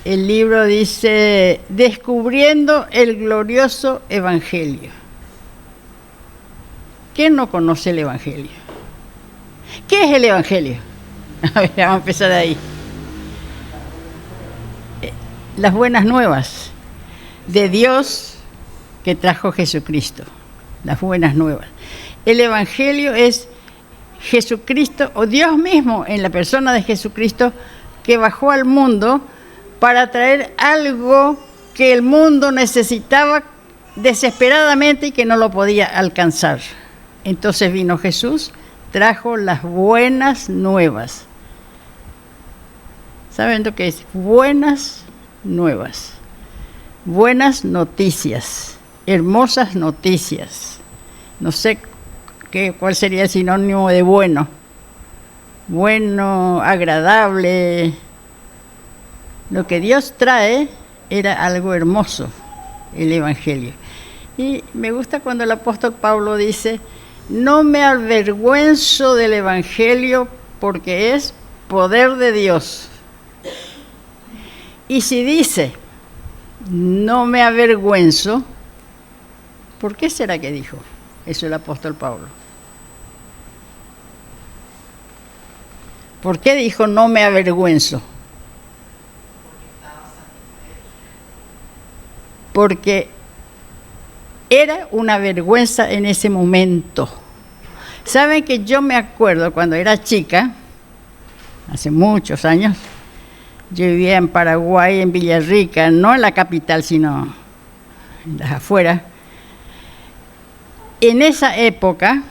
el libro dice, descubriendo el glorioso Evangelio. ¿Quién no conoce el Evangelio? ¿Qué es el Evangelio? A ver, vamos a empezar ahí. Las buenas nuevas de Dios que trajo Jesucristo. Las buenas nuevas. El Evangelio es Jesucristo, o Dios mismo en la persona de Jesucristo, que bajó al mundo para traer algo que el mundo necesitaba desesperadamente y que no lo podía alcanzar. Entonces vino Jesús, trajo las buenas nuevas. ¿Saben lo que es? Buenas nuevas. Buenas noticias, hermosas noticias. No sé cuál sería el sinónimo de bueno. Bueno, agradable. Lo que Dios trae era algo hermoso, el Evangelio. Y me gusta cuando el apóstol Pablo dice, no me avergüenzo del Evangelio porque es poder de Dios. Y si dice, no me avergüenzo, ¿por qué será que dijo eso el apóstol Pablo? ¿Por qué dijo no me avergüenzo? Porque era una vergüenza en ese momento. Saben que yo me acuerdo cuando era chica, hace muchos años, yo vivía en Paraguay, en Villarrica, no en la capital, sino en las afueras. En esa época,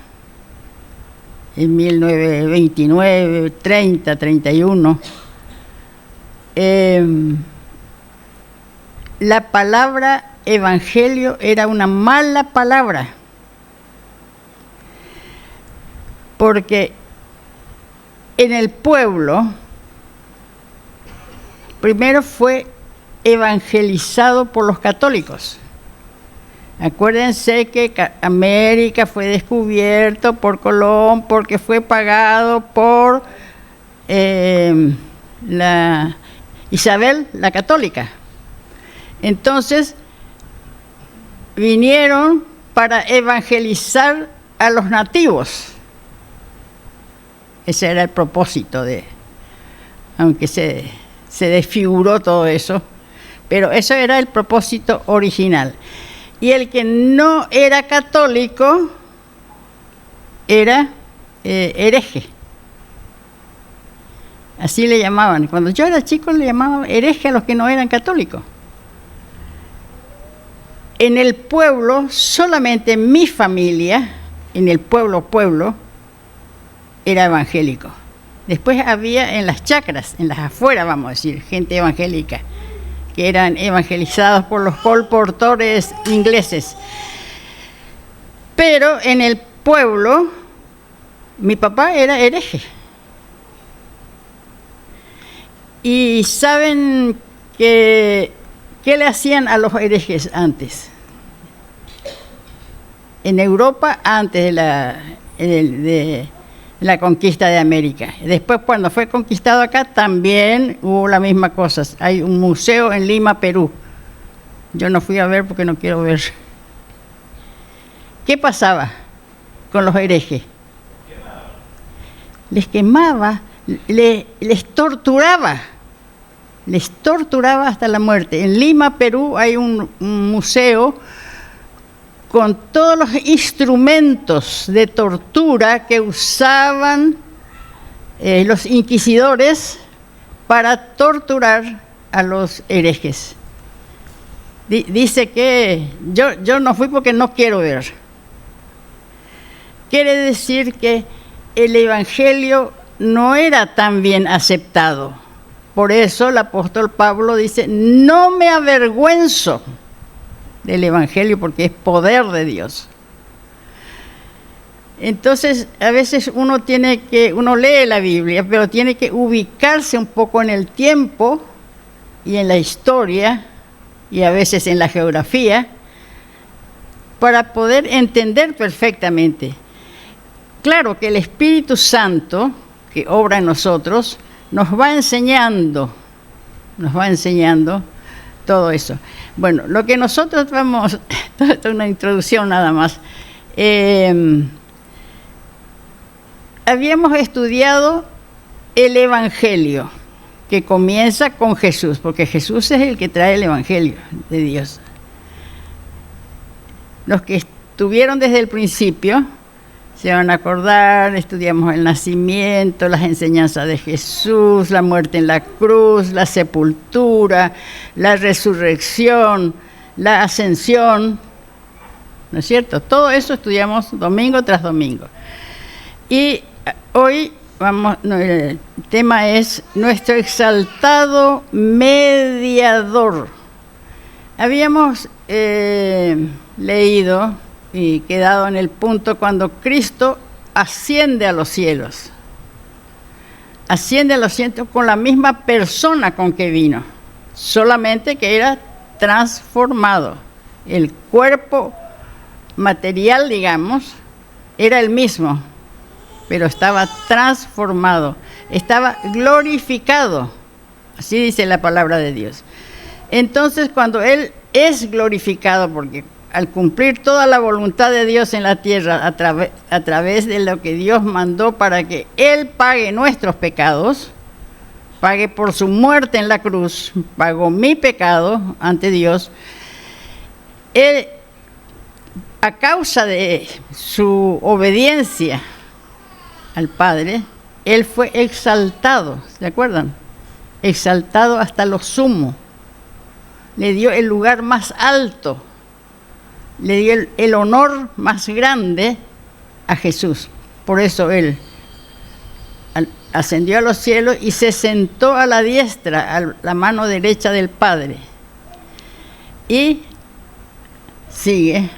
en 1929, 30, 31, la palabra evangelio era una mala palabra, porque en el pueblo primero fue evangelizado por los católicos. Acuérdense que América fue descubierto por Colón porque fue pagado por la Isabel la Católica. Entonces vinieron para evangelizar a los nativos. Ese era el propósito aunque se desfiguró todo eso, pero eso era el propósito original. Y el que no era católico era hereje. Así le llamaban. Cuando yo era chico le llamaban hereje a los que no eran católicos. En el pueblo, solamente mi familia, en el pueblo, era evangélico. Después había en las chacras, en las afueras, vamos a decir, gente evangélica, que eran evangelizados por los colportores ingleses. Pero en el pueblo, mi papá era hereje. Y ¿saben qué le hacían a los herejes antes? En Europa, antes de la conquista de América. Después, cuando fue conquistado acá, también hubo la misma cosa. Hay un museo en Lima, Perú. Yo no fui a ver porque no quiero ver. ¿Qué pasaba con los herejes? Les quemaba, les torturaba hasta la muerte. En Lima, Perú, hay un museo con todos los instrumentos de tortura que usaban los inquisidores para torturar a los herejes. Dice que yo no fui porque no quiero ver. Quiere decir que el Evangelio no era tan bien aceptado. Por eso el apóstol Pablo dice, no me avergüenzo del Evangelio porque es poder de Dios. Entonces, a veces uno lee la Biblia, pero tiene que ubicarse un poco en el tiempo y en la historia y a veces en la geografía para poder entender perfectamente. Claro que el Espíritu Santo, que obra en nosotros, nos va enseñando nos va enseñando todo eso. Bueno, lo que nosotros vamos, esto es una introducción nada más. Habíamos estudiado el Evangelio, que comienza con Jesús, porque Jesús es el que trae el Evangelio de Dios. Los que estuvieron desde el principio se van a acordar, estudiamos el nacimiento, las enseñanzas de Jesús, la muerte en la cruz, la sepultura, la resurrección, la ascensión, ¿no es cierto? Todo eso estudiamos domingo tras domingo. Y hoy el tema es nuestro exaltado mediador. Habíamos leído y quedado en el punto cuando Cristo asciende a los cielos. Asciende a los cielos con la misma persona con que vino, solamente que era transformado. El cuerpo material, digamos, era el mismo, pero estaba transformado, estaba glorificado. Así dice la palabra de Dios. Entonces, cuando Él es glorificado, porque al cumplir toda la voluntad de Dios en la tierra a través de lo que Dios mandó para que Él pague nuestros pecados, pague por su muerte en la cruz, pagó mi pecado ante Dios, Él, a causa de su obediencia al Padre, Él fue exaltado, ¿se acuerdan? Exaltado hasta lo sumo. Le dio el lugar más alto, le dio el honor más grande a Jesús. Por eso Él ascendió a los cielos y se sentó a la diestra, a la mano derecha del Padre. Y sigue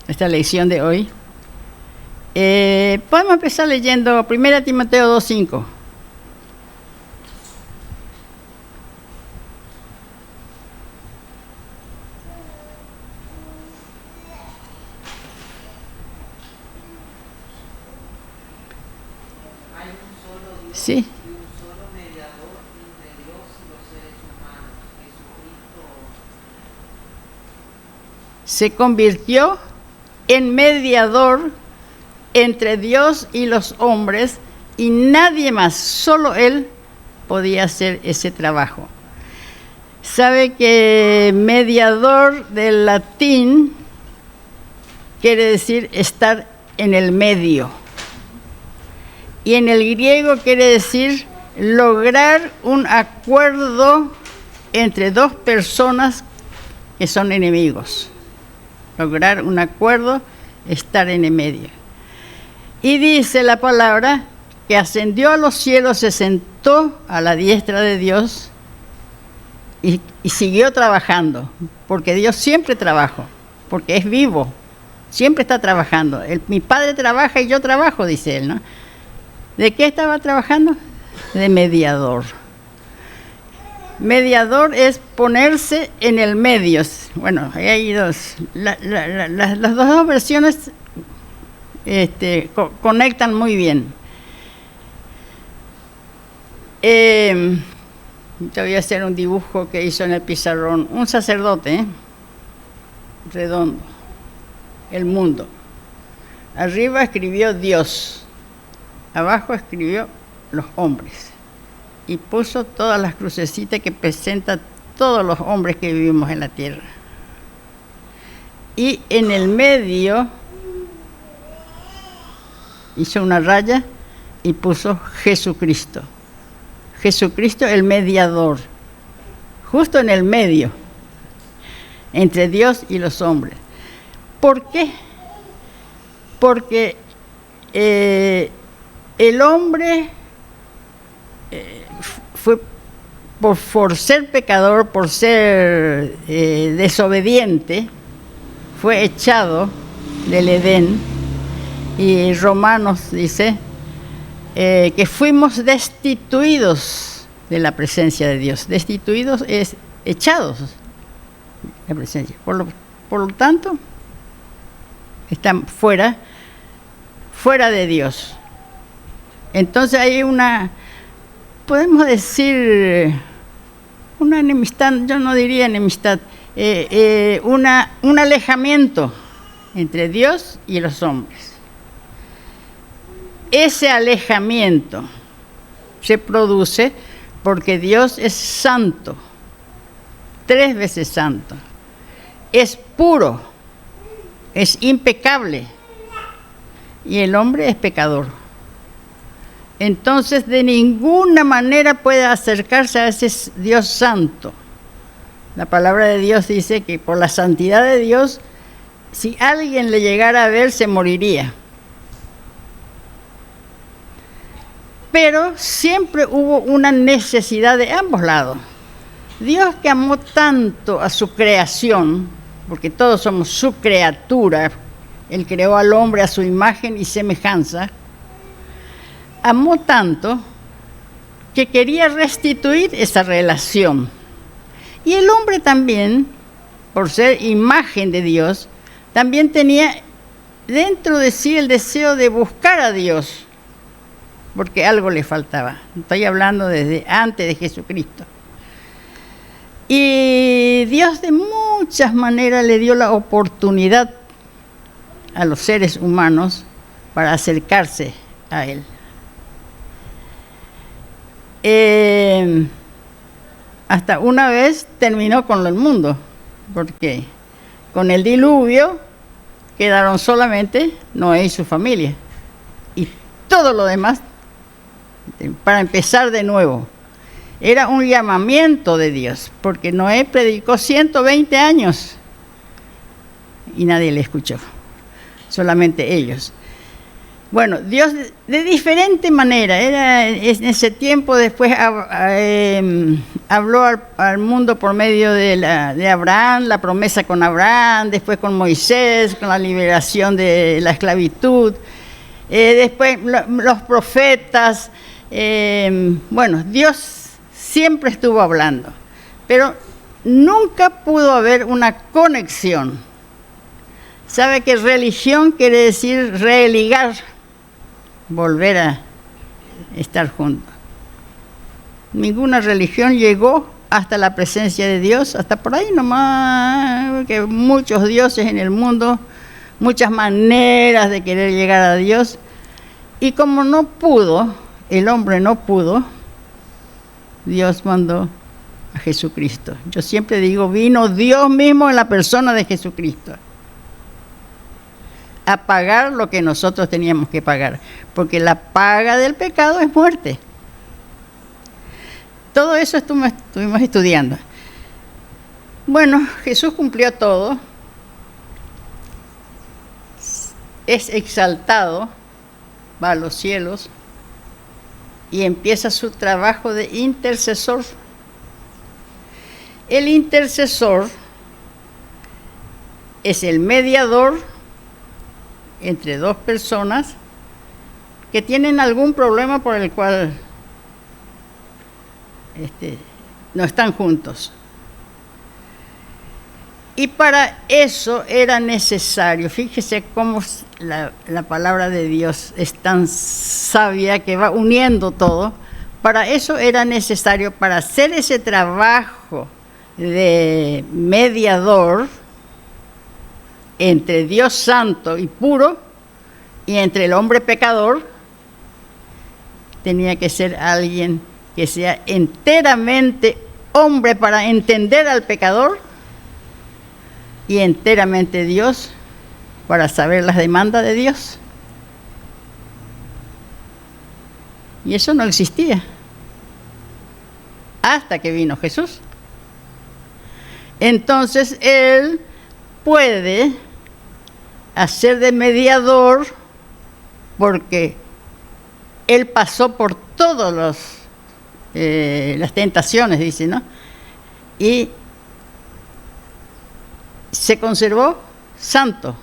esta lección de hoy. Podemos empezar leyendo 1 Timoteo 2:5. Sí. Y un solo mediador entre Dios y los seres humanos, Jesucristo. Se convirtió en mediador entre Dios y los hombres, y nadie más, solo Él podía hacer ese trabajo. Sabe que mediador del latín quiere decir estar en el medio. Y en el griego quiere decir lograr un acuerdo entre dos personas que son enemigos. Lograr un acuerdo, estar en el medio. Y dice la palabra que ascendió a los cielos, se sentó a la diestra de Dios y siguió trabajando, porque Dios siempre trabajó, porque es vivo, siempre está trabajando. Mi Padre trabaja y yo trabajo, dice Él, ¿no? ¿De qué estaba trabajando? De mediador. Mediador es ponerse en el medio. Bueno, hay dos. Las dos versiones conectan muy bien. Te voy a hacer un dibujo que hizo en el pizarrón un sacerdote, redondo, el mundo. Arriba escribió Dios. Abajo escribió los hombres y puso todas las crucecitas que presentan todos los hombres que vivimos en la tierra. Y en el medio hizo una raya y puso Jesucristo. Jesucristo el mediador, justo en el medio, entre Dios y los hombres. ¿Por qué? Porque el hombre fue por ser pecador, por ser desobediente, fue echado del Edén. Y Romanos dice que fuimos destituidos de la presencia de Dios. Destituidos es echados de la presencia. Por lo tanto, están fuera de Dios. Entonces hay podemos decir, una enemistad, yo no diría enemistad, un alejamiento entre Dios y los hombres. Ese alejamiento se produce porque Dios es santo, 3 veces santo, es puro, es impecable, y el hombre es pecador. Entonces, de ninguna manera puede acercarse a ese Dios santo. La palabra de Dios dice que por la santidad de Dios, si alguien le llegara a ver, se moriría. Pero siempre hubo una necesidad de ambos lados. Dios, que amó tanto a su creación, porque todos somos su criatura, Él creó al hombre a su imagen y semejanza, amó tanto que quería restituir esa relación. Y el hombre también, por ser imagen de Dios, también tenía dentro de sí el deseo de buscar a Dios, porque algo le faltaba. Estoy hablando desde antes de Jesucristo. Y Dios de muchas maneras le dio la oportunidad a los seres humanos para acercarse a Él. Hasta una vez terminó con el mundo, porque con el diluvio quedaron solamente Noé y su familia, y todo lo demás para empezar de nuevo. Era un llamamiento de Dios, porque Noé predicó 120 años y nadie le escuchó, solamente ellos. Bueno, Dios de diferente manera, en ese tiempo después habló al mundo por medio de Abraham, la promesa con Abraham, después con Moisés, con la liberación de la esclavitud, después los profetas. Bueno, Dios siempre estuvo hablando, pero nunca pudo haber una conexión. ¿Sabe que religión quiere decir religar? Volver a estar juntos. Ninguna religión llegó hasta la presencia de Dios, hasta por ahí nomás, que muchos dioses en el mundo, muchas maneras de querer llegar a Dios, y como no pudo, el hombre no pudo, Dios mandó a Jesucristo. Yo siempre digo, vino Dios mismo en la persona de Jesucristo a pagar lo que nosotros teníamos que pagar, porque la paga del pecado es muerte. Todo eso estuvimos estudiando. Bueno, Jesús cumplió todo, es exaltado, va a los cielos y empieza su trabajo de intercesor. El intercesor es el mediador entre dos personas que tienen algún problema por el cual no están juntos. Y para eso era necesario, fíjese cómo la palabra de Dios es tan sabia que va uniendo todo. Para eso era necesario, para hacer ese trabajo de mediador entre Dios santo y puro y entre el hombre pecador, tenía que ser alguien que sea enteramente hombre para entender al pecador y enteramente Dios para saber las demandas de Dios. Y eso no existía hasta que vino Jesús. Entonces Él puede hacer de mediador porque Él pasó por todas las tentaciones, dice, ¿no? Y se conservó santo.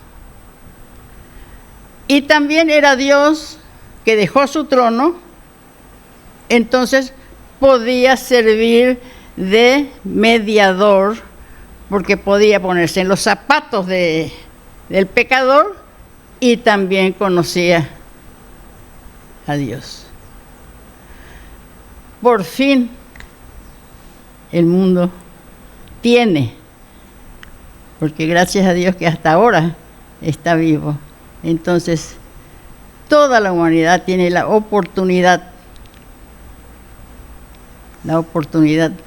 Y también era Dios que dejó su trono, entonces podía servir de mediador, porque podía ponerse en los zapatos del pecador y también conocía a Dios. Por fin el mundo tiene, porque gracias a Dios que hasta ahora está vivo. Entonces, toda la humanidad tiene la oportunidad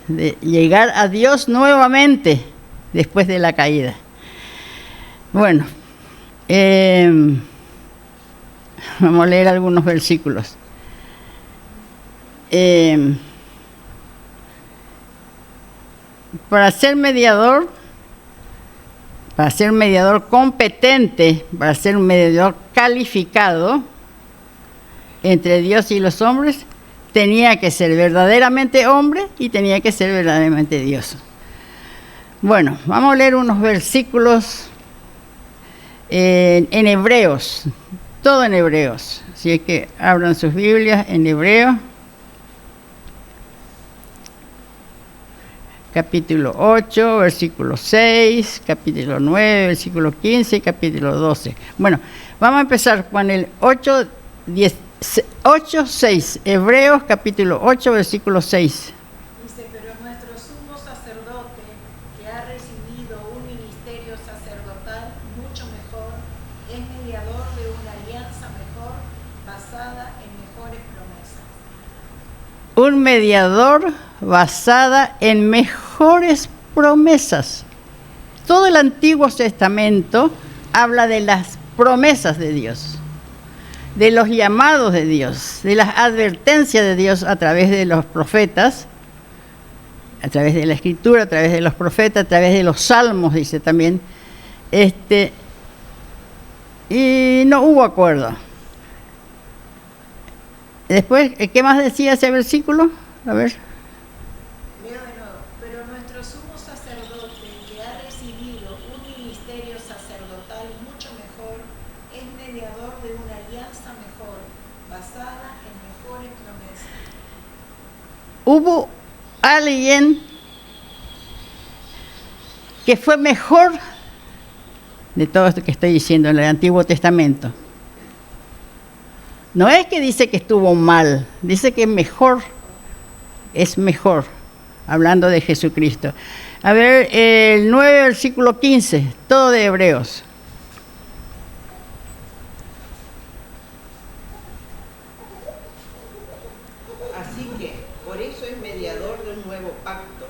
de llegar a Dios nuevamente después de la caída. Bueno, vamos a leer algunos versículos. Para ser mediador competente, para ser un mediador calificado entre Dios y los hombres, tenía que ser verdaderamente hombre y tenía que ser verdaderamente Dios. Bueno, vamos a leer unos versículos en Hebreos, todo en Hebreos. Así es que abran sus Biblias en Hebreos, capítulo 8, versículo 6, capítulo 9, versículo 15 y capítulo 12. Bueno, vamos a empezar con el 8, 6, Hebreos capítulo 8, versículo 6. Dice, pero nuestro sumo sacerdote, que ha recibido un ministerio sacerdotal mucho mejor, es mediador de una alianza mejor, basada en mejores promesas. Un mediador basada en mejores promesas. Todo el Antiguo Testamento habla de las promesas de Dios, de los llamados de Dios, de las advertencias de Dios a través de los profetas, a través de la Escritura, a través de los profetas, a través de los salmos, dice también. Y no hubo acuerdo. Después, ¿qué más decía ese versículo? A ver. Leo de nuevo, pero nuestro sumo sacerdote, que ha recibido un ministerio sacerdotal mucho mejor, es mediador de una alianza mejor, basada en mejores promesas. Hubo alguien que fue mejor de todo esto que estoy diciendo en el Antiguo Testamento. No es que dice que estuvo mal, dice que es mejor, hablando de Jesucristo. A ver, el 9, versículo 15, todo de Hebreos. Así que, por eso es mediador de un nuevo pacto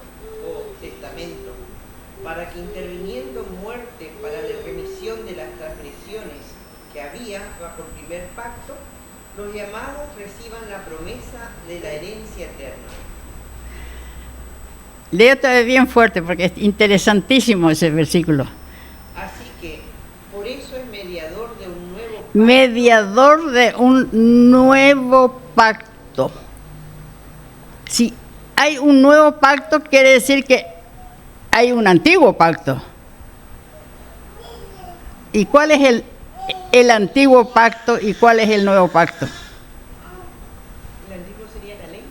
o testamento, para que interviniendo muerte para la remisión de las transgresiones que había bajo el primer pacto, los llamados reciban la promesa de la herencia eterna. Leo todavía bien fuerte porque es interesantísimo ese versículo. Así que, por eso es mediador de un nuevo pacto. Mediador de un nuevo pacto. Si hay un nuevo pacto, quiere decir que hay un antiguo pacto. ¿Y cuál es el antiguo pacto y cuál es el nuevo pacto? El antiguo sería la ley.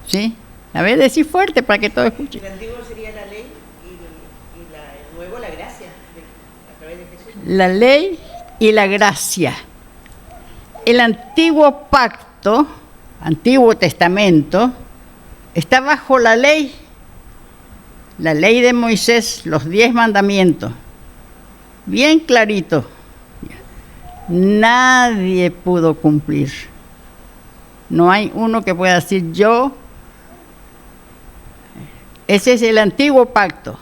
¿Sí? A ver, decir fuerte para que todos escuchen. El antiguo sería la ley y el nuevo la gracia a través de Jesús. La ley y la gracia. El antiguo pacto, Antiguo Testamento, está bajo la ley de Moisés, los 10 mandamientos. Bien clarito. Nadie pudo cumplir. No hay uno que pueda decir yo. Ese es el antiguo pacto.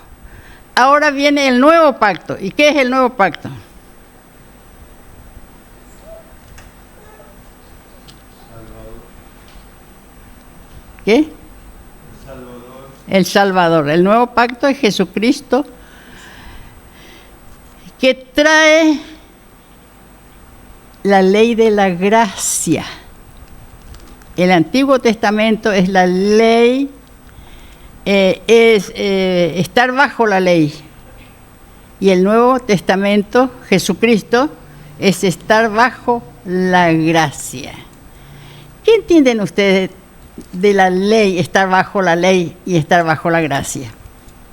Ahora viene el nuevo pacto. ¿Y qué es el nuevo pacto? ¿Qué? El Salvador. El nuevo pacto es Jesucristo, que trae la ley de la gracia. El Antiguo Testamento es la ley, estar bajo la ley. Y el Nuevo Testamento, Jesucristo, es estar bajo la gracia. ¿Qué entienden ustedes de la ley, estar bajo la ley y estar bajo la gracia?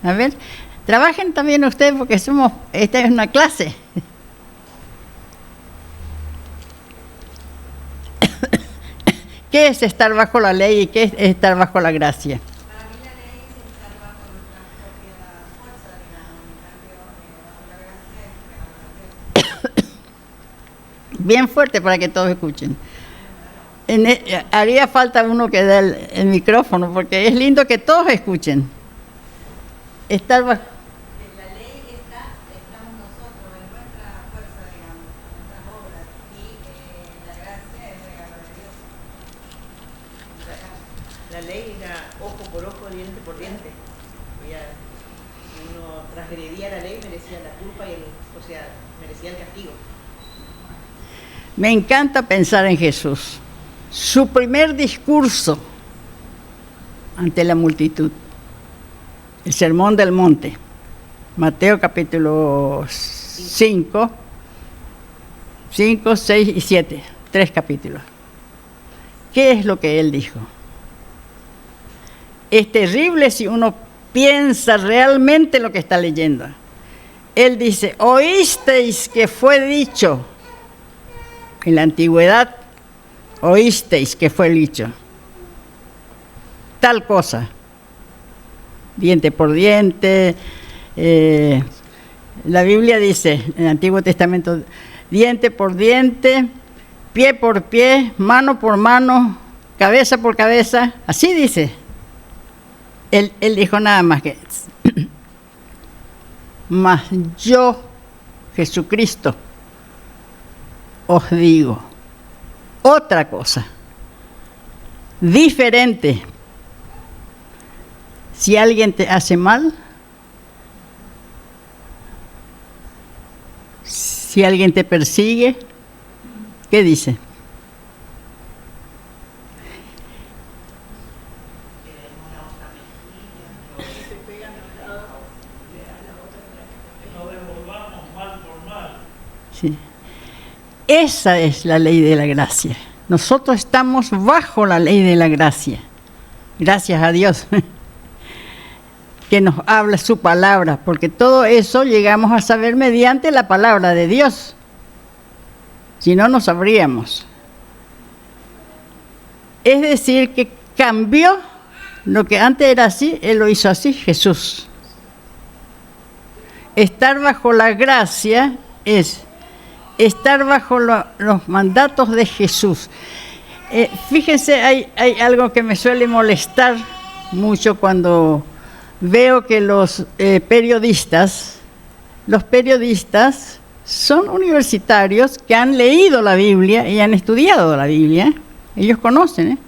A ver, trabajen también ustedes porque esta es una clase. ¿Qué es estar bajo la ley y qué es estar bajo la gracia? Para mí bien fuerte para que todos escuchen. Haría falta uno que dé el micrófono, porque es lindo que todos escuchen. Estar bajo. La ley estamos nosotros, en nuestra fuerza, digamos, en nuestras obras, y la gracia es regalo de Dios. La ley era ojo por ojo, diente por diente. Si uno transgredía la ley, merecía la culpa merecía el castigo. Me encanta pensar en Jesús. Su primer discurso ante la multitud, el Sermón del Monte, Mateo capítulo 5, 6 y 7, 3 capítulos. ¿Qué es lo que él dijo? Es terrible si uno piensa realmente lo que está leyendo. Él dice, oísteis que fue dicho, en la antigüedad, oísteis que fue dicho, tal cosa, diente por diente. La Biblia dice, en el Antiguo Testamento, diente por diente, pie por pie, mano por mano, cabeza por cabeza, así dice. Él dijo nada más que, mas yo, Jesucristo, os digo otra cosa, diferente. Si alguien te hace mal, si alguien te persigue, ¿qué dice? Sí. Esa es la ley de la gracia. Nosotros estamos bajo la ley de la gracia. Gracias a Dios que nos habla su palabra, porque todo eso llegamos a saber mediante la palabra de Dios. Si no, no sabríamos. Es decir, que cambió lo que antes era así, Él lo hizo así, Jesús. Estar bajo la gracia es estar bajo los mandatos de Jesús. Fíjense, hay algo que me suele molestar mucho cuando veo que los periodistas son universitarios que han leído la Biblia y han estudiado la Biblia. Ellos conocen,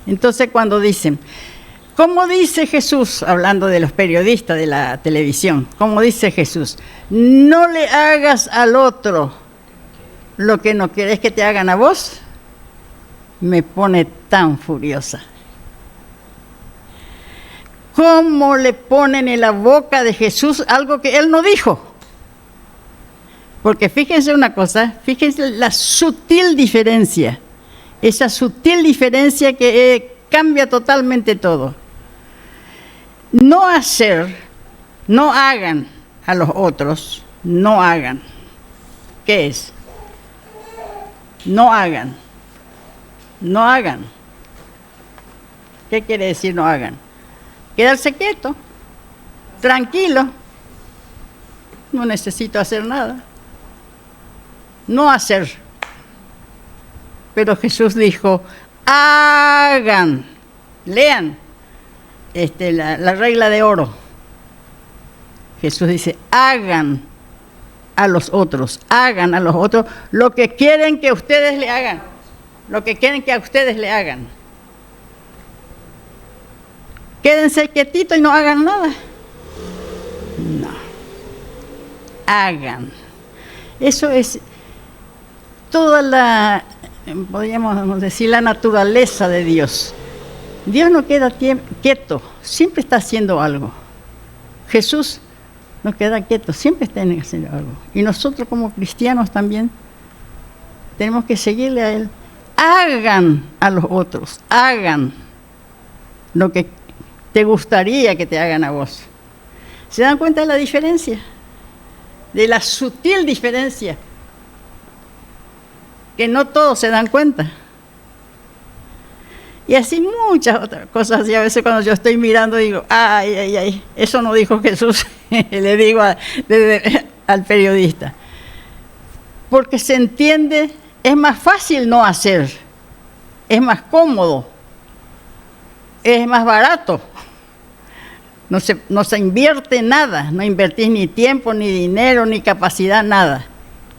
Entonces cuando dicen, ¿cómo dice Jesús? Hablando de los periodistas de la televisión, ¿cómo dice Jesús? No le hagas al otro lo que no querés que te hagan a vos. Me pone tan furiosa. ¿Cómo le ponen en la boca de Jesús algo que Él no dijo? Porque fíjense una cosa, fíjense la sutil diferencia. Esa sutil diferencia que cambia totalmente todo. No hacer, no hagan a los otros, no hagan. ¿Qué es? No hagan. No hagan. ¿Qué quiere decir no hagan? Quedarse quieto, tranquilo. No necesito hacer nada. No hacer. Pero Jesús dijo, hagan. Lean la regla de oro. Jesús dice, hagan a los otros lo que quieren que ustedes le hagan. Lo que quieren que a ustedes le hagan. Quédense quietitos y no hagan nada. No. Hagan. Eso es toda la, podríamos decir, la naturaleza de Dios. Dios no queda quieto, siempre está haciendo algo. Jesús no queda quieto, siempre está haciendo algo. Y nosotros como cristianos también tenemos que seguirle a Él. Hagan a los otros, hagan lo que te gustaría que te hagan a vos. ¿Se dan cuenta de la diferencia? De la sutil diferencia, que no todos se dan cuenta. Y así muchas otras cosas. Y a veces cuando yo estoy mirando digo, ay, eso no dijo Jesús. Le digo al periodista. porque se entiende, es más fácil no hacer, es más cómodo, es más barato. No se invierte nada, no invertís ni tiempo, ni dinero, ni capacidad, nada.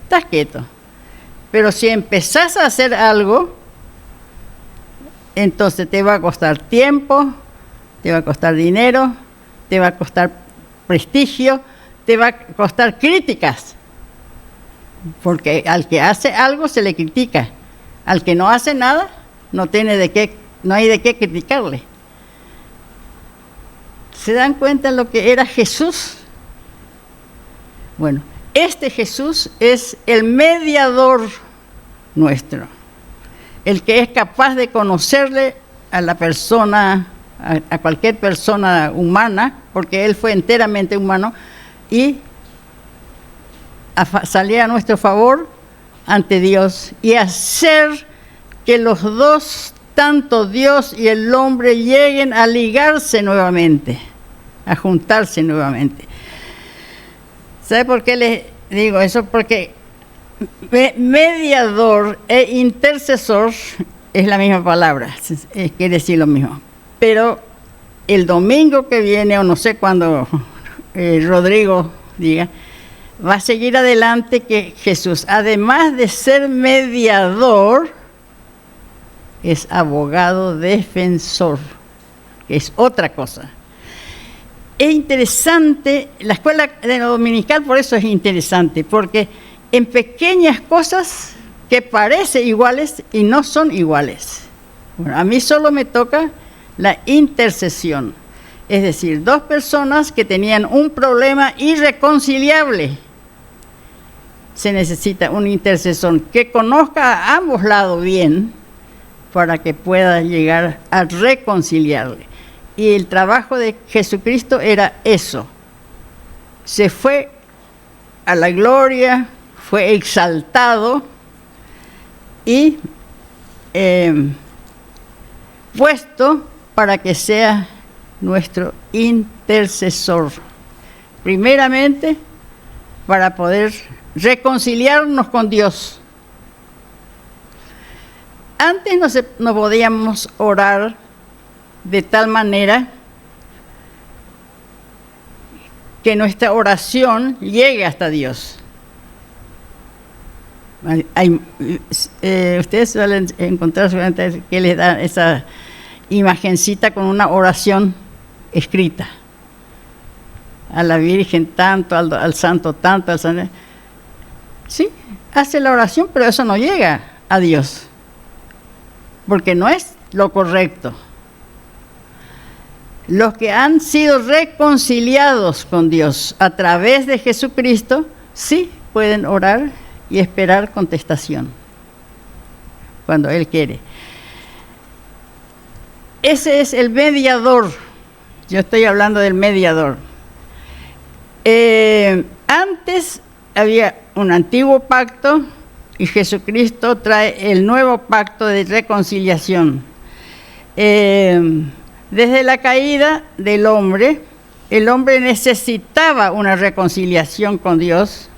Estás quieto. Pero si empezás a hacer algo, entonces te va a costar tiempo, te va a costar dinero, te va a costar prestigio, te va a costar críticas. Porque al que hace algo se le critica. Al que no hace nada, no hay de qué criticarle. ¿Se dan cuenta lo que era Jesús? Bueno, este Jesús es el mediador nuestro, el que es capaz de conocerle a la persona, a cualquier persona humana, porque Él fue enteramente humano, y salir a nuestro favor ante Dios y hacer que los dos, tanto Dios y el hombre, lleguen a ligarse nuevamente, a juntarse nuevamente. ¿Sabe por qué les digo eso? Porque mediador e intercesor es la misma palabra, quiere decir lo mismo. Pero el domingo que viene, o no sé cuándo Rodrigo diga, va a seguir adelante que Jesús, además de ser mediador, es abogado defensor, que es otra cosa. Es interesante, la escuela de lo dominical por eso es interesante, porque en pequeñas cosas que parecen iguales y no son iguales. Bueno, a mí solo me toca la intercesión, es decir, dos personas que tenían un problema irreconciliable. Se necesita un intercesor que conozca a ambos lados bien para que pueda llegar a reconciliarle. Y el trabajo de Jesucristo era eso. Se fue a la gloria, fue exaltado y puesto para que sea nuestro intercesor. Primeramente, para poder reconciliarnos con Dios. Antes no podíamos orar de tal manera que nuestra oración llegue hasta Dios. Ustedes suelen encontrar que les dan esa imagencita con una oración escrita. A la Virgen tanto, al Santo tanto, al Santo. Sí, hace la oración, pero eso no llega a Dios, porque no es lo correcto. Los que han sido reconciliados con Dios a través de Jesucristo, sí pueden orar y esperar contestación cuando Él quiere. Ese es el mediador. Yo estoy hablando del mediador. Antes había un antiguo pacto y Jesucristo trae el nuevo pacto de reconciliación. Desde la caída del hombre, el hombre necesitaba una reconciliación con Dios.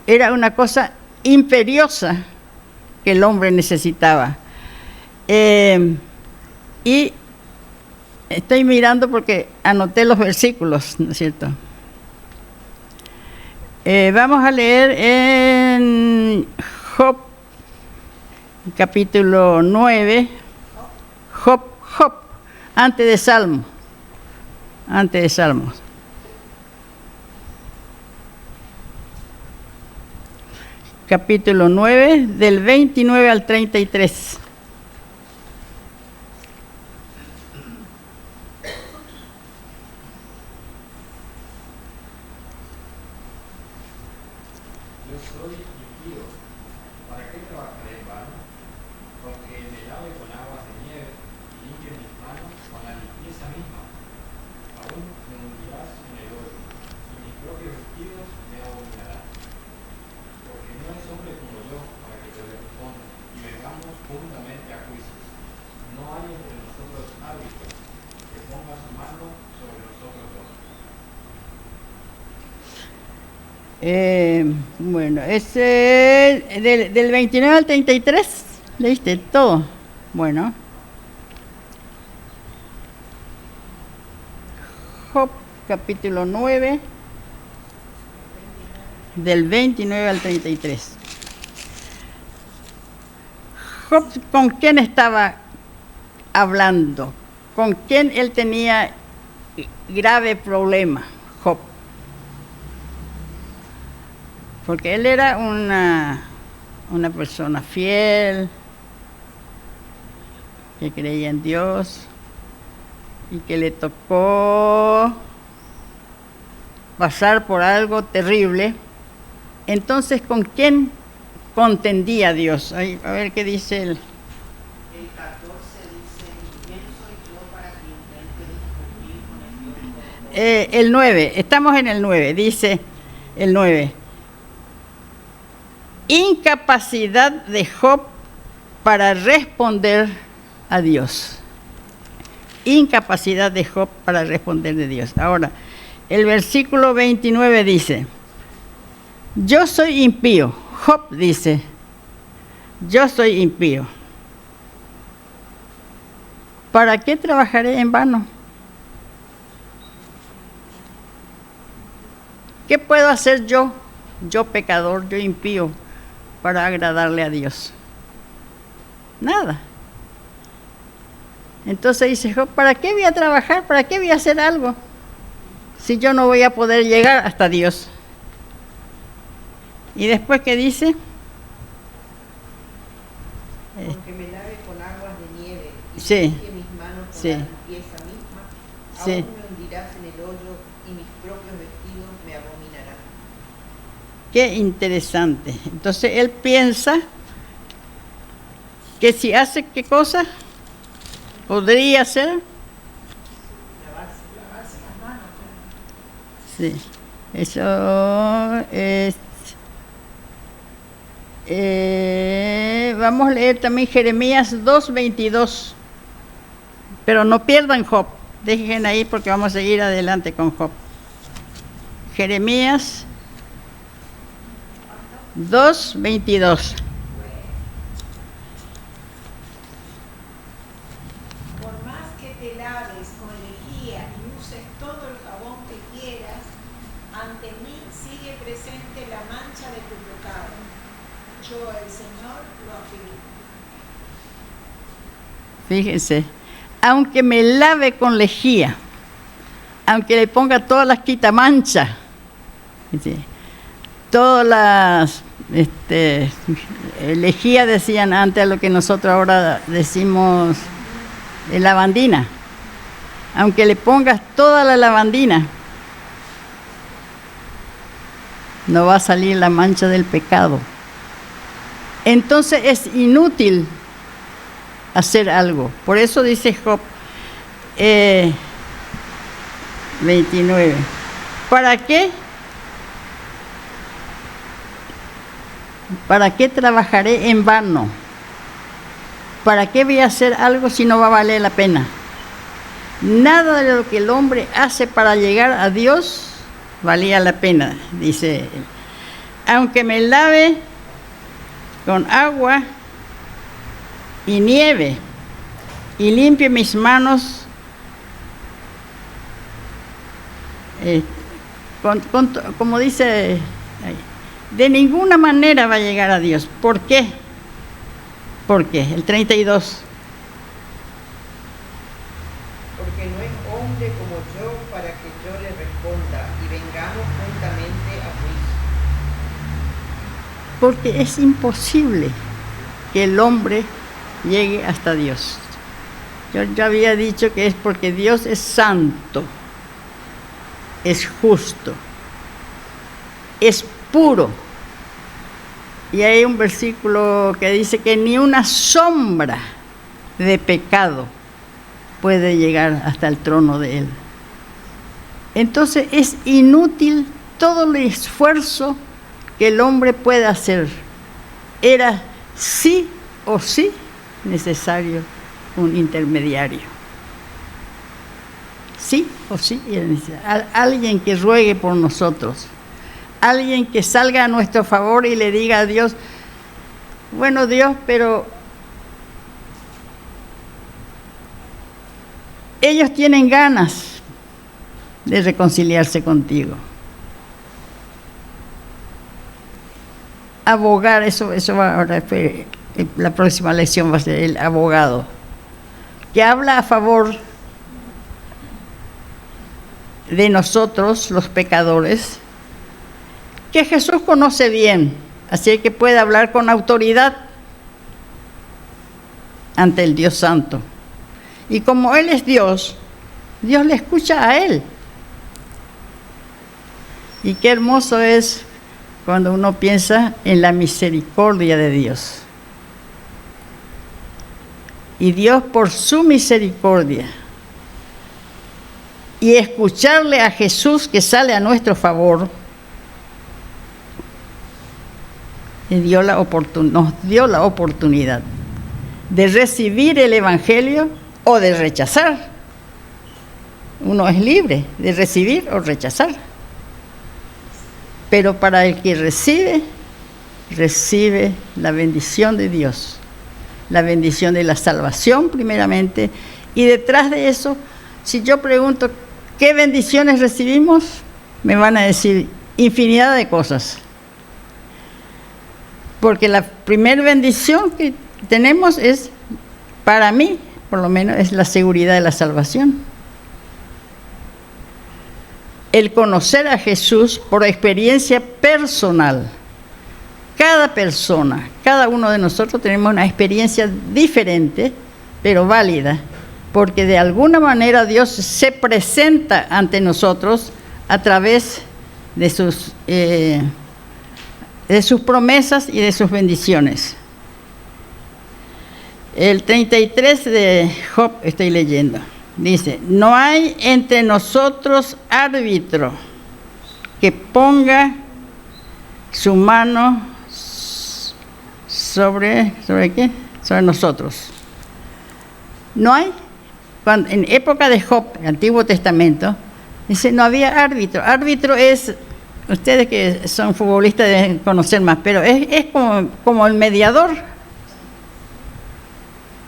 Era una cosa imperiosa que el hombre necesitaba. Y estoy mirando porque anoté los versículos, ¿no es cierto? Vamos a leer en Job, capítulo 9, Job, antes de Salmos. Capítulo 9, del 29 al 33. Bueno, es del 29 al 33, ¿leíste todo? Bueno. Job, capítulo 9, del 29 al 33. Job, ¿con quién estaba hablando? ¿Con quién él tenía grave problema? Job. Porque él era una persona fiel, que creía en Dios y que le tocó pasar por algo terrible. Entonces, ¿con quién contendía Dios? A ver qué dice él. El 14 dice, ¿quién soy yo para que intente discutir con el Dios? El 9, estamos en el 9, dice el 9. Incapacidad de Job para responder a Dios. Incapacidad de Job para responder de Dios. Ahora, el versículo 29 dice, yo soy impío. Job dice, yo soy impío. ¿Para qué trabajaré en vano? ¿Qué puedo hacer yo pecador, yo impío, para agradarle a Dios? Nada. Entonces dice Job, ¿para qué voy a trabajar? ¿Para qué voy a hacer algo? Si yo no voy a poder llegar hasta Dios. Y después, ¿qué dice? Aunque me lave con aguas de nieve y Sí. limpie mis manos con Sí. la limpieza misma, Sí. aún me hundirás en el hoyo y mis propios vestidos me abominarán. Qué interesante. Entonces él piensa que si hace qué cosa podría hacer. Lavarse las manos. Sí. Eso es. Vamos a leer también Jeremías 2:22. Pero no pierdan Job. Dejen ahí porque vamos a seguir adelante con Job. Jeremías 2:22. Por más que te laves con lejía y uses todo el jabón que quieras, ante mí sigue presente la mancha de tu pecado. Yo, el Señor, lo afirmo. Fíjense, aunque me lave con lejía, aunque le ponga todas las quitamanchas, ¿sí? Todas las lejía decían antes a lo que nosotros ahora decimos lavandina, aunque le pongas toda la lavandina, no va a salir la mancha del pecado. Entonces es inútil hacer algo. Por eso dice Job 29. ¿Para qué? ¿Para qué trabajaré en vano? ¿Para qué voy a hacer algo si no va a valer la pena? Nada de lo que el hombre hace para llegar a Dios valía la pena, dice él. Aunque me lave con agua y nieve y limpie mis manos como dice, de ninguna manera va a llegar a Dios. ¿Por qué? ¿Por qué? El 32. Porque no es hombre como yo para que yo le responda y vengamos juntamente a juicio. Porque es imposible que el hombre llegue hasta Dios. Yo ya había dicho que es porque Dios es santo, es justo, es puro. Y hay un versículo que dice que ni una sombra de pecado puede llegar hasta el trono de Él. Entonces es inútil todo el esfuerzo que el hombre puede hacer. Era sí o sí necesario un intermediario. Sí o sí era necesario. Alguien que ruegue por nosotros. alguien que salga a nuestro favor y le diga a Dios, bueno Dios, pero ellos tienen ganas de reconciliarse contigo. Abogar, eso va ahora, la próxima lección va a ser el abogado, que habla a favor de nosotros, los pecadores, que Jesús conoce bien, así que puede hablar con autoridad ante el Dios Santo. Y como Él es Dios, Dios le escucha a Él. Y qué hermoso es cuando uno piensa en la misericordia de Dios. Y Dios, por su misericordia, y escucharle a Jesús que sale a nuestro favor, nos dio la oportunidad de recibir el Evangelio o de rechazar. Uno es libre de recibir o rechazar. Pero para el que recibe la bendición de Dios, la bendición de la salvación primeramente, y detrás de eso, si yo pregunto, ¿qué bendiciones recibimos? Me van a decir infinidad de cosas. Porque la primera bendición que tenemos es, para mí, por lo menos, es la seguridad de la salvación. El conocer a Jesús por experiencia personal. Cada persona, cada uno de nosotros tenemos una experiencia diferente, pero válida, porque de alguna manera Dios se presenta ante nosotros a través de sus promesas y de sus bendiciones. El 33 de Job estoy leyendo. Dice, no hay entre nosotros árbitro que ponga su mano ¿sobre qué? Sobre nosotros. No hay. En época de Job, el Antiguo Testamento, dice, no había árbitro. Árbitro es, ustedes que son futbolistas deben conocer más, pero es como el mediador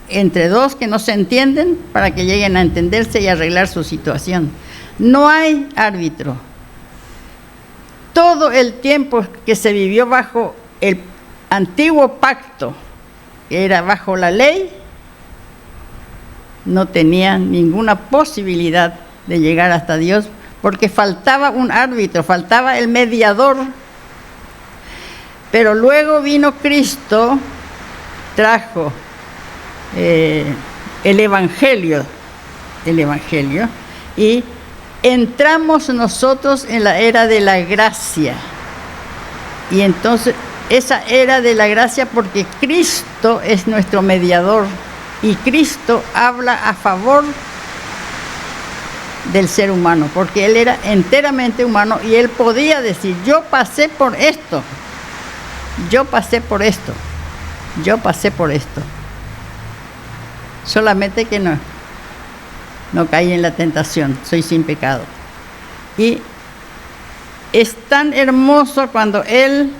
entre dos que no se entienden para que lleguen a entenderse y arreglar su situación. No hay árbitro. Todo el tiempo que se vivió bajo el antiguo pacto, que era bajo la ley, no tenía ninguna posibilidad de llegar hasta Dios, porque faltaba un árbitro, faltaba el mediador. Pero luego vino Cristo, trajo el Evangelio, y entramos nosotros en la era de la gracia. Y entonces esa era de la gracia, porque Cristo es nuestro mediador y Cristo habla a favor del ser humano, porque Él era enteramente humano y Él podía decir, yo pasé por esto, yo pasé por esto, yo pasé por esto. Solamente que no caí en la tentación, soy sin pecado. Y es tan hermoso cuando Él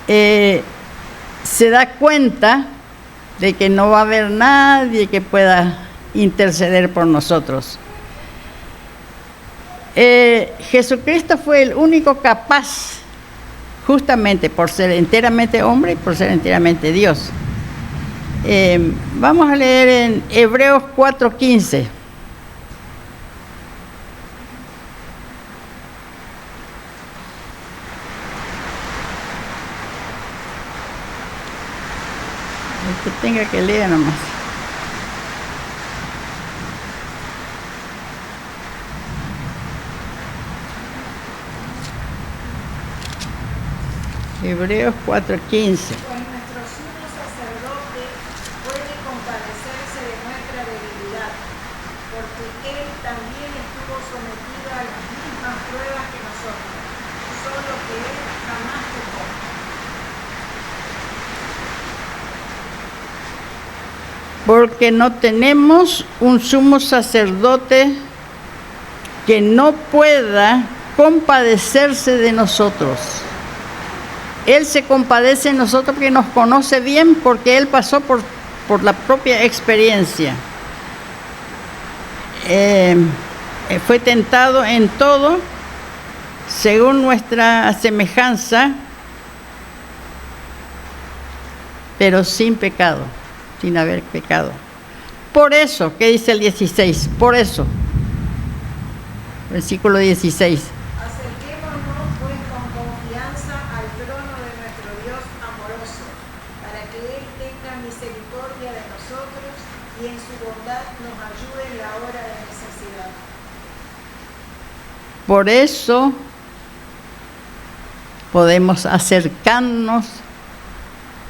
se da cuenta de que no va a haber nadie que pueda interceder por nosotros. Jesucristo fue el único capaz, justamente por ser enteramente hombre y por ser enteramente Dios. Vamos a leer en Hebreos 4:15. El que tenga que leer nomás. Hebreos 4:15. Pues nuestro sumo sacerdote puede compadecerse de nuestra debilidad, porque él también estuvo sometido a las mismas pruebas que nosotros, solo que él jamás pecó. Porque no tenemos un sumo sacerdote que no pueda compadecerse de nosotros. Él se compadece de nosotros porque nos conoce bien, porque Él pasó por la propia experiencia. Fue tentado en todo, según nuestra semejanza, pero sin pecado, sin haber pecado. Por eso, ¿qué dice el 16? Por eso, versículo 16. Acerquémonos pues con confianza al trono de nuestro Dios amoroso, para que Él tenga misericordia de nosotros y en su bondad nos ayude en la hora de necesidad. Por eso podemos acercarnos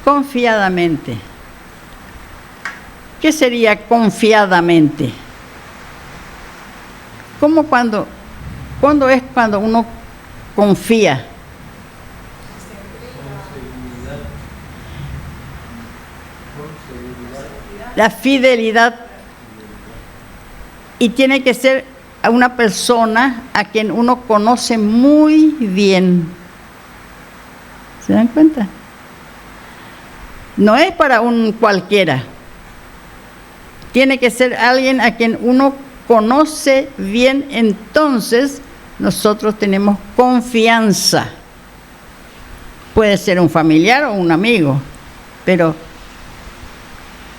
confiadamente. ¿Qué sería confiadamente? ¿Cómo cuándo es cuando uno confía? La fidelidad. Y tiene que ser a una persona a quien uno conoce muy bien. ¿Se dan cuenta? No es para un cualquiera. Tiene que ser alguien a quien uno conoce bien, entonces nosotros tenemos confianza. Puede ser un familiar o un amigo, pero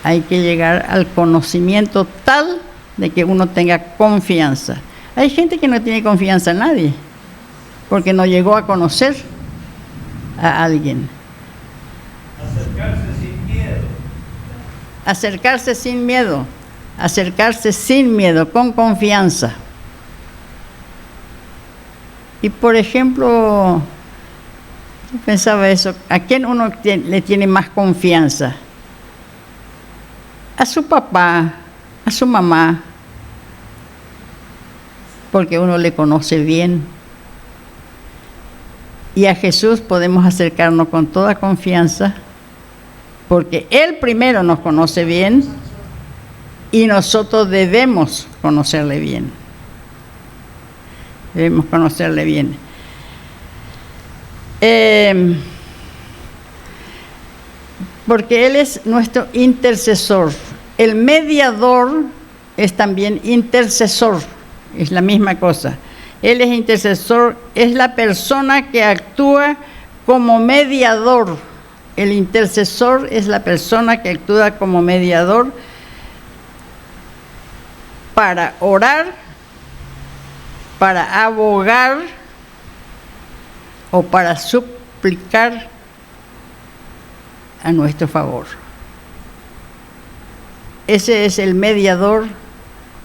hay que llegar al conocimiento tal de que uno tenga confianza. Hay gente que no tiene confianza en nadie, porque no llegó a conocer a alguien. Acercarse sin miedo. Acercarse sin miedo, acercarse sin miedo, con confianza. Y por ejemplo, yo pensaba eso, ¿a quién uno le tiene más confianza? A su papá, a su mamá, porque uno le conoce bien. Y a Jesús podemos acercarnos con toda confianza, porque Él primero nos conoce bien y nosotros debemos conocerle bien. Debemos conocerle bien. Porque Él es nuestro intercesor. El mediador es también intercesor, es la misma cosa. Él es intercesor, es la persona que actúa como mediador. El intercesor es la persona que actúa como mediador para orar, para abogar o para suplicar a nuestro favor. Ese es el mediador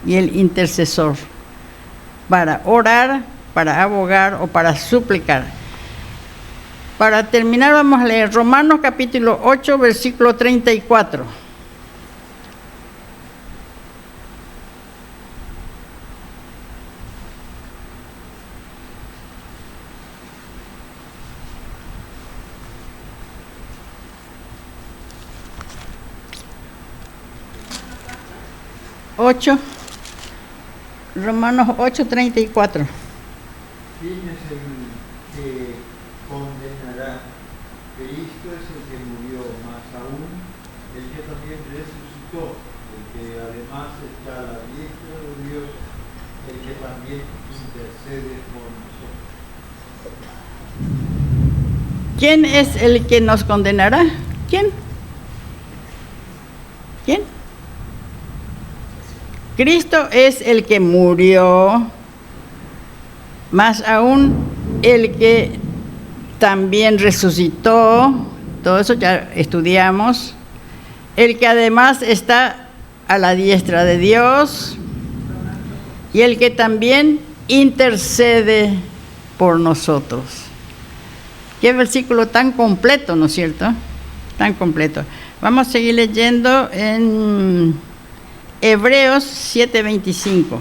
y el intercesor, para orar, para abogar o para suplicar. Para terminar vamos a leer Romanos capítulo 8, versículo 34. Romanos 8, 34. ¿Quién es el que condenará? Cristo es el que murió, más aún el que también resucitó, el que además está a la diestra de Dios, el que también intercede por nosotros. ¿Quién es el que nos condenará? ¿Quién? ¿Quién? Cristo es el que murió, más aún el que también resucitó, todo eso ya estudiamos, el que además está a la diestra de Dios y el que también intercede por nosotros. Qué versículo tan completo, ¿no es cierto? Tan completo. Vamos a seguir leyendo en Hebreos 7:25.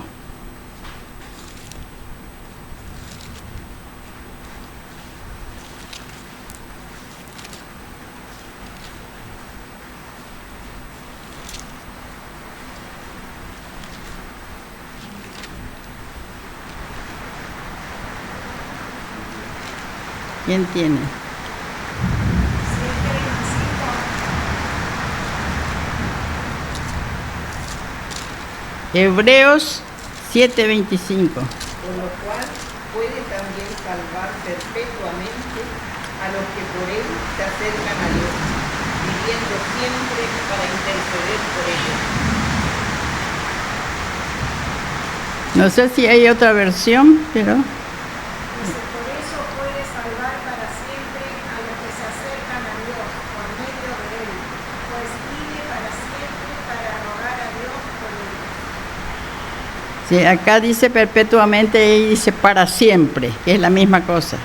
¿Quién tiene? 7:25. Hebreos 7:25. Por lo cual puede también salvar perpetuamente a los que por él se acercan a Dios, viviendo siempre para interceder por ellos. No sé si hay otra versión, pero Dice, por eso puede salvar para siempre a los que se acercan a Dios por medio de él, pues vive para siempre para rogar a Dios por ellos. sí, acá dice perpetuamente y dice para siempre, que es la misma cosa.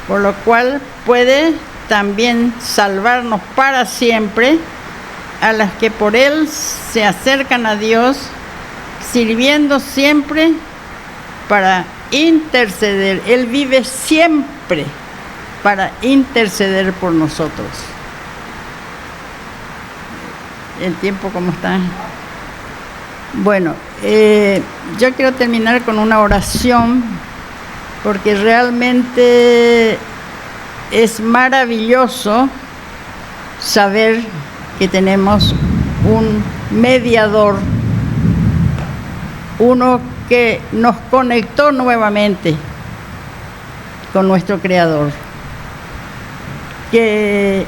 Por lo cual puede también salvarnos para siempre a las que por él se acercan a Dios, sirviendo siempre para interceder. Él vive siempre para interceder por nosotros. El tiempo, ¿cómo está? Bueno, yo quiero terminar con una oración, porque realmente es maravilloso saber que tenemos un mediador, uno que nos conectó nuevamente con nuestro Creador, que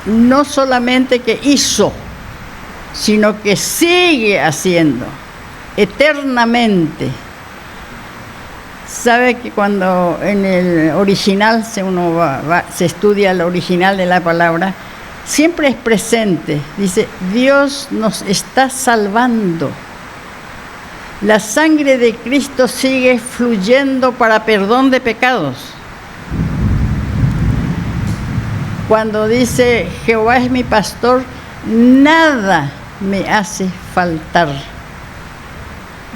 no solamente que hizo, sino que sigue haciendo eternamente. Sabe que cuando en el original se estudia el original de la palabra, siempre es presente. Dice, Dios nos está salvando. La sangre de Cristo sigue fluyendo para perdón de pecados. Cuando dice, Jehová es mi pastor, nada me hace faltar.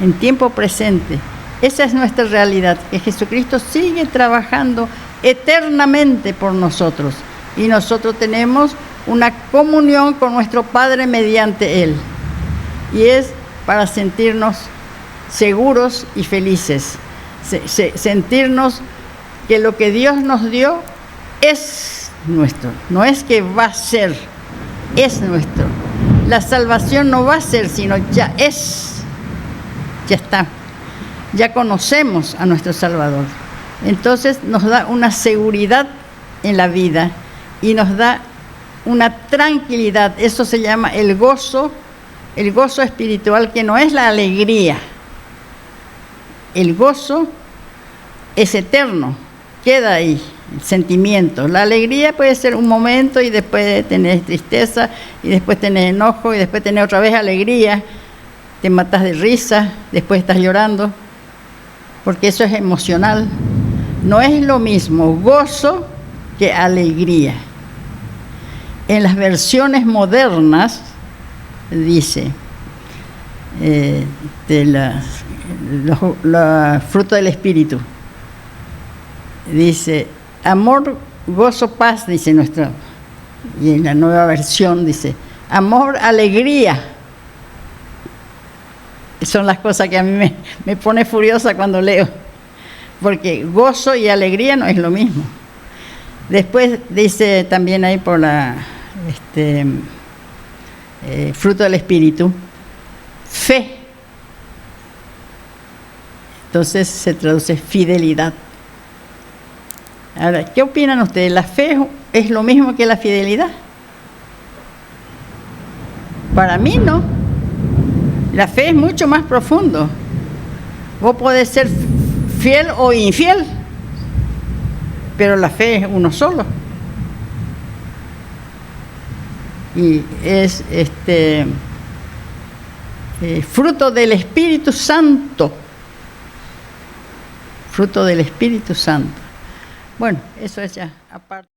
En tiempo presente. Esa es nuestra realidad, que Jesucristo sigue trabajando eternamente por nosotros. Y nosotros tenemos una comunión con nuestro Padre mediante Él. Y es para sentirnos seguros y felices. Sentirnos que lo que Dios nos dio es nuestro. No es que va a ser, es nuestro. La salvación no va a ser, sino ya es. Ya está. Ya conocemos a nuestro Salvador. Entonces nos da una seguridad en la vida y nos da una tranquilidad. Eso se llama el gozo espiritual, que no es la alegría. El gozo es eterno, queda ahí, el sentimiento. La alegría puede ser un momento y después tenés tristeza y después tenés enojo y después tenés otra vez alegría. Te matas de risa, después estás llorando, porque eso es emocional. No es lo mismo gozo que alegría. En las versiones modernas dice de los frutos del Espíritu, dice amor, gozo, paz, dice nuestra, y en la nueva versión dice amor, alegría. Son las cosas que a mí me pone furiosa cuando leo, porque gozo y alegría no es lo mismo. Después dice también ahí por la fruto del Espíritu, fe. Entonces se traduce fidelidad. Ahora, ¿qué opinan ustedes? ¿La fe es lo mismo que la fidelidad? Para mí no. La fe es mucho más profundo. Vos podés ser fiel o infiel, pero la fe es uno solo. Y es fruto del Espíritu Santo. Fruto del Espíritu Santo. Bueno, eso es ya aparte.